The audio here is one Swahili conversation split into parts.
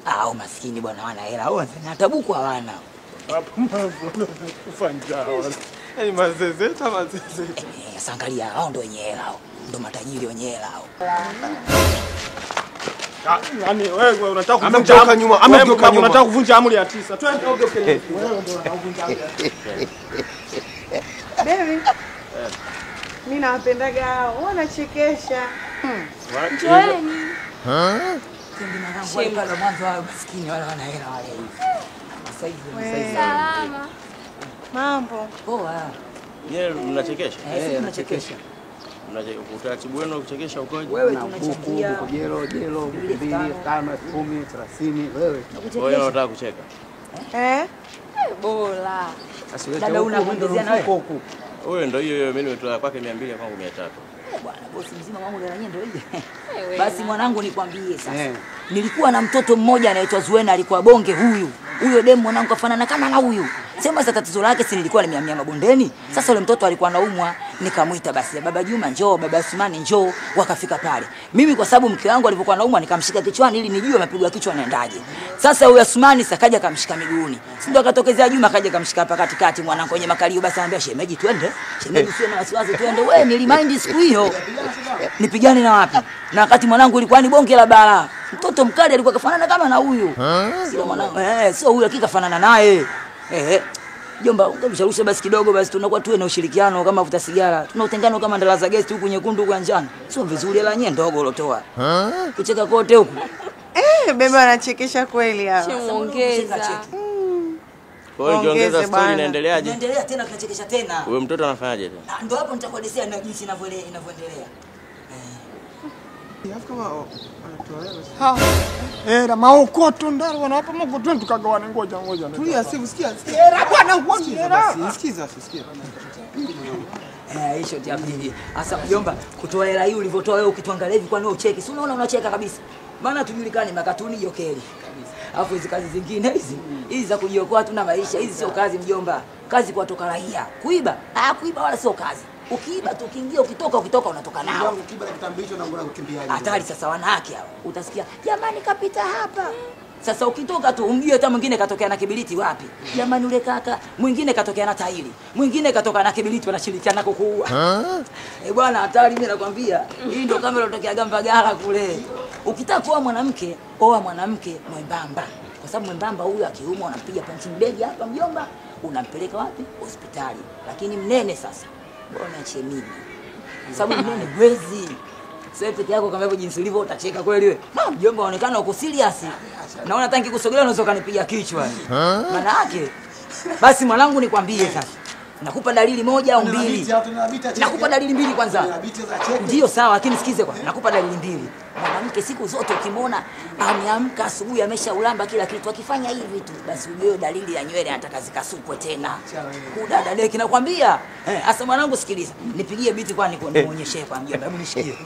Hao maskini bwana wana hela. Hao na tabuku hawana. Kufanja. Yaani mazezeta. Sangalia hao ndio wenye hela hao. Ndio matajiri wenye hela hao. Yaani wewe unataka kuvunja nyuma. Unataka kuvunja amri ya 9. Twende ugeuke. Wewe ndio unavunja amri ya 9. Baby. Mimi nawapendaga hao. Wanachekesha. Njoeni. Kundi marangu wale pale mwanzo wao maskini wale wana hela wale hivi. Sasa hivi. Salama. Mambo. Poa. Yeye mnachekesha? Tunachekesha. Utaratibu wenu kuchekesha ukoje? Wewe tunachangia jelo 2, 5, 10, 30 wewe. Wewe unataka kucheka? Bora. Dada unaongezea na wewe. Wewe ndio hiyo mimi nimetoa kwake 200 kwangu 300. Bwana bosi mzima wangu ndio nyenye ndio hiyo. Basi mwanangu nikwambie sasa. Nilikuwa na mtoto mmoja anaitwa Zuena alikuwa bonge huyu. Huyo demu mwanangu kafanana kama na huyu. Sema sasa tatizo lake si nilikuwa nimehamia mabondeni. Sasa yule mtoto alikuwa anaumwa, nikamuita basi baba Juma njoo, baba Sumani njoo, wakafika pale. Mimi kwa sababu mke wangu alipokuwa anaumwa nikamshika kichwani ili nijue mapigo ya kichwa yanaendaje. Sasa huyo Sumani sakaja kamshika miguuni. Si ndio akatokezea Juma kaja kamshika hapa katikati mwanangu kwenye makalio basi anambia shemeji twende. Shemeji sio na wasiwasi twende. Wewe nilimind siku hiyo. Nipigane na wapi? Na wakati mwanangu ilikuwa ni bonge la bala. Mtoto mkali alikuwa kafanana kama na huyu. Sio mwanangu. Sio huyu hakika kafanana naye. Jomba ungemshauri basi kidogo basi tunakuwa tuwe na ushirikiano kama vuta sigara. Tuna utengano kama ndala za gesti huku nyekundu huku njano. Sio vizuri la nyenye ndogo ulotoa. Kucheka kote huku. Bebe anachekesha kweli hao. Muongeza. Kwa hiyo ukiongeza story inaendeleaje? Inaendelea tena tunachekesha tena. Huyo mtoto anafanyaje tena? Ndio hapo nitakuelezea na jinsi inavyoendelea. Na maokoto ndaro wanawapa maokoto tukagawana ngoja. Tulia sikia. Bwana ngoja. Sikia. Hiyo tu hivi. Sasa mjomba kutoa hela hii ulivyotoa wewe ukituangalia hivi kwani wewe ucheki? Si unaona unacheka kabisa. Maana tujulikane makatuni jokeli. Alafu hizo kazi zingine hizi za kujiokoa tuna maisha hizi sio kazi mjomba. Kazi kuwatoka raia. Kuiba? Kuiba wala sio kazi. Ukiiba tu ukiingia ukitoka unatoka nao. Ukiiba na kitambulisho na ngora kukimbia. Hatari sasa wanawake hao. Utasikia jamani kapita hapa. Sasa ukitoka tu umjue hata mwingine katokea na kibiriti wapi. Jamani ule kaka, mwingine katokea na tairi. Mwingine katoka na kibiriti wanashirikiana kukuua. Bwana hatari mimi nakwambia. Hii ndio kama ilotokea Gambagala kule. Ukitaka kuoa mwanamke, oa mwanamke mwembamba. Kwa sababu mwembamba huyu akiumwa unampiga punching bag hapa mjomba, unampeleka wapi? Hospitali. Lakini mnene sasa bora niachie mimi. Sababu mnene wezi. Sasa peke yako kama hivyo jinsi ulivyo utacheka kweli wewe. Mjomba unaonekana uko serious. Naona hata nikikusogelea unaweza kanipiga kichwa. Maana yake basi mwanangu nikwambie sasa. Nakupa dalili moja au mbili. Nakupa dalili mbili kwanza. Ndio sawa lakini sikize kwa. Nakupa dalili mbili. Mwanamke siku zote ukimwona ameamka asubuhi ameshaulamba kila kitu akifanya hivi tu basi ujue dalili ya nywele anataka zikasukwe tena. Kudada deki nakwambia. Sasa mwanangu sikiliza. Nipigie biti kwani nimuonyeshe kwa mjomba. Hebu nishikie.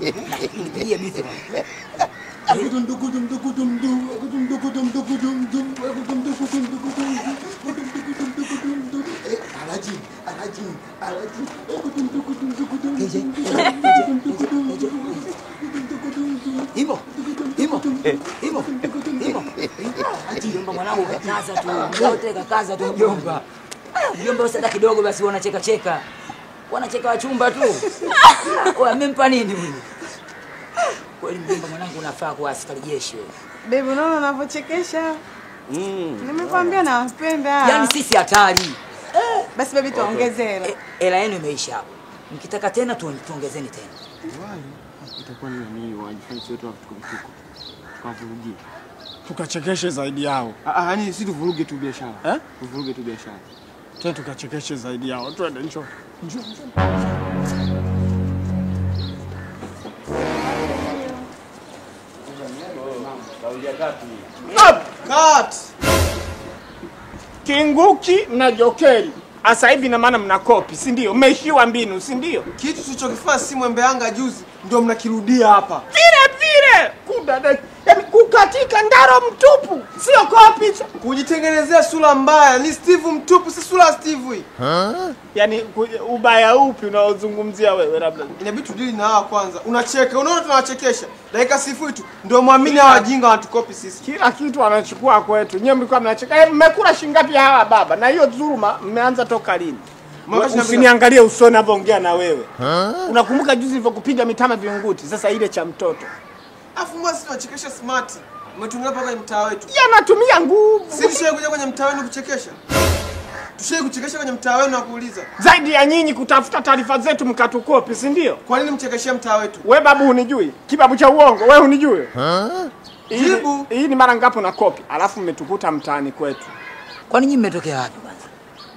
Nipigie biti. Mjomba mwanangu kakaza tu. Yote kakaza tu mjomba. Mjomba usada kidogo basi wanacheka. Wanacheka wachumba tu. Wewe amempa nini huyu? Kweli mjomba mwanangu unafaa kuwa askari jeshi wewe. Baby unaona unavyochekesha? Nimekwambia nawapenda. Yaani sisi hatari. Basi baby tuongeze hela. Hela yenu imeisha hapo. Mkitaka tena tuongezeni tena. Itakuwa ni nini wajifanye wote wakutukutuko. Tukavurugie. Tukachekeshe zaidi yao. Yaani si tuvuruge tu biashara. Tuvuruge tu biashara. Tena tukachekeshe zaidi yao. Twende njoo. Cut. Kinguki na Jokeri. Asa hivi na maana mna kopi, si ndio? Mmeishiwa mbinu, si ndio? Kitu tulichokifanya si Mwembe Yanga juzi ndio mnakirudia hapa. Vile kudada. Yaani kukatika ndaro mtupu. Sio kopi. Kujitengenezea sura mbaya. Ni Steve mtupu, si sura Steve hii. Yaani ubaya upi unaozungumzia wewe labda? Inabidi tudili na hawa kwanza. Unacheka, unaona tunawachekesha. Dakika sifuri tu ndio muamini hawa wajinga wanatukopi sisi. Kila kitu anachukua kwetu. Nyewe mlikuwa mnacheka. Mmekula shingapi hawa baba? Na hiyo dhuluma mmeanza toka lini? Usiniangalie usoni anapoongea na wewe. Unakumbuka juzi nilipokupiga mitama viunguti? Sasa ile cha mtoto. Afu mbona sisi tunachekesha smart? Umetumia paka mtaa wetu. Yanatumia nguvu. Sisi kuja kwenye mtaa wenu kuchekesha. Tushie kuchekesha kwenye mtaa wenu na kuuliza. Zaidi ya nyinyi kutafuta taarifa zetu mkatukopi, si ndio? Kwa nini mchekeshia mtaa wetu? Wewe babu unijui? Kibabu cha uongo, wewe unijui? Jibu. Hii ni mara ngapi na kopi? Alafu mmetukuta mtaani kwetu. Kwani nyinyi mmetokea wapi bwana?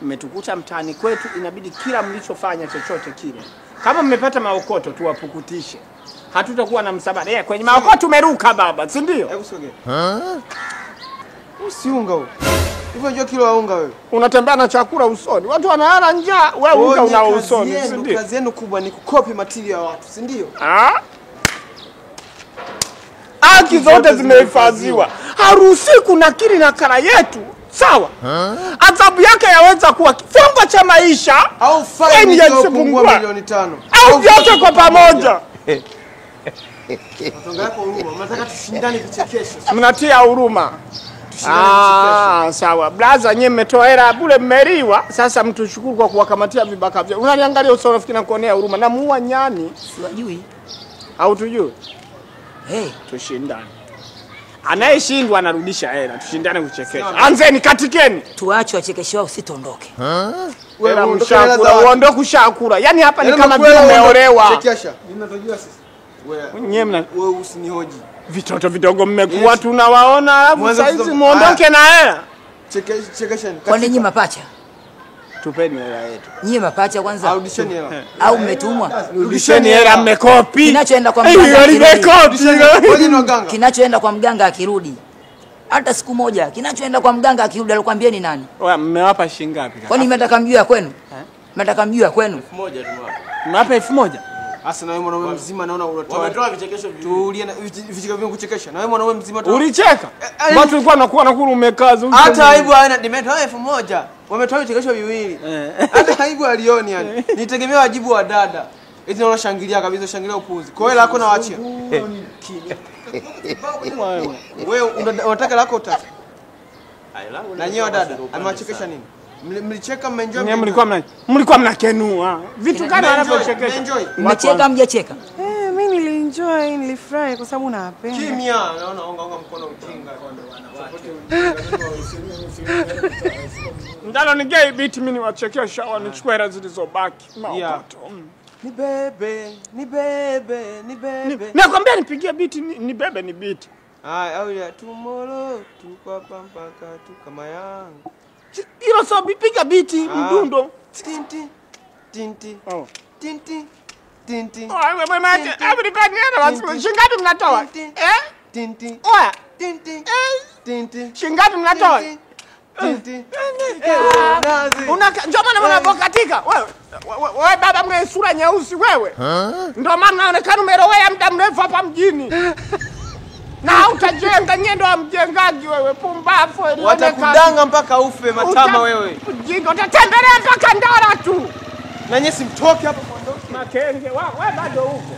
Mmetukuta mtaani kwetu, inabidi kila mlichofanya chochote kile. Kama mmepata maokoto tuwapukutishe. Hatutakuwa na msabada. Kwenye maokoto tumeruka baba, si ndio? Hebu sogea. Usiunga huo. Hivyo unajua kilo ya unga wewe. Unatembea na chakula usoni. Watu wanalala njaa, wewe unga unao usoni, si ndio? Kazi yenu kubwa ni kukopi material ya watu, si ndio? Haki zote zimehifadhiwa. Haruhusi kunakili nakala yetu. Sawa? Adhabu yake yaweza kuwa kifungo cha maisha au faini ya milioni 5 au vyote kwa pamoja. Natonga kwa huruma. Mnataka tushindane vichekesho. Mnatia huruma. Sawa. Blaza nyewe mmetoa hela bure mmeriwa. Sasa mtushukuru kwa kuwakamatia vibaka vyao. Unaniangalia usoni nafikiri nakuonea huruma. Na muua nyani. Siwajui. Au tujue? Tushindane. Anayeshindwa anarudisha hela. Tushindane kuchekesha. Anzeni katikeni. Tuache wachekesho wao sitondoke. Wewe mshakura, uondoke ushakura. Yaani hapa ni kama vile umeolewa. Chekesha. Ninatujua sisi. Wewe usinihoji. Vitoto vidogo mmekuwa tunawaona alafu saizi muondoke na hela. Chekesha. Kwa nini mapacha? Tupeni hela yetu. Nyie mapacha kwanza. Rudisheni hela. Au mmetumwa? Rudisheni hela mmekopi. Kinachoenda kwa mganga. Kinachoenda kwa mganga akirudi. Hata siku moja kinachoenda kwa mganga akirudi alikwambieni nani? Wewe mmewapa shilingi ngapi? Kwani mmetaka mjue ya kwenu? Mmetaka mjue ya kwenu? 1000 tumwapa. Mmewapa 1000? Asa na wewe mwanaume mzima naona unatoa. Wametoa vichekesho vipi? Tulia na vichekesho vyangu kuchekesha. Na wewe mwanaume mzima tu. Ulicheka? Watu walikuwa nakuwa nakula umekaza. Hata aibu haina nimetoa 1000. Wametoa vichekesho viwili. Hata aibu alioni yani. Nitegemea wajibu wa dada. Eti naona shangilia kabisa, shangilia upuzi. Kwa hiyo lako nawaachia. Wewe unataka lako utaka. Na nyewe dada, amewachekesha nini? Mlicheka mmenjoy. Mlikuwa mnakenua. Vitu gani wanapochekesha? Mmecheka mjacheka? Mimi nilienjoy, nilifurahi kwa sababu nawapenda. Kimya, naona onga mkono ujinga. Ndalo nigei beat mimi niwachekesha au nichukue hela zilizobaki. Maokoto. Ni bebe. Nakwambia nipigie beat ni bebe ni beat. Au ya tomorrow tuko hapa mpaka tu kama yangu. Hilo sio piga beat mdundo. Tinti. Wewe mate, hebu nipeni hela basi. Shingapi mnatoa? Tinti. Oya. Tinti. Shingapi mnatoa? Ndio maana unapokatika wewe baba mwenye sura nyeusi wewe. Ndio maana unaonekana umerowea muda mrefu hapa mjini. Na utajenga nyendo ya mjengaji wewe pumbafu ile. Watakudanga mpaka ufe matama wewe. Ujinga utatembelea mpaka Ndara tu. Na nyesi mtoke hapa muondoke. Makenge wewe bado uko.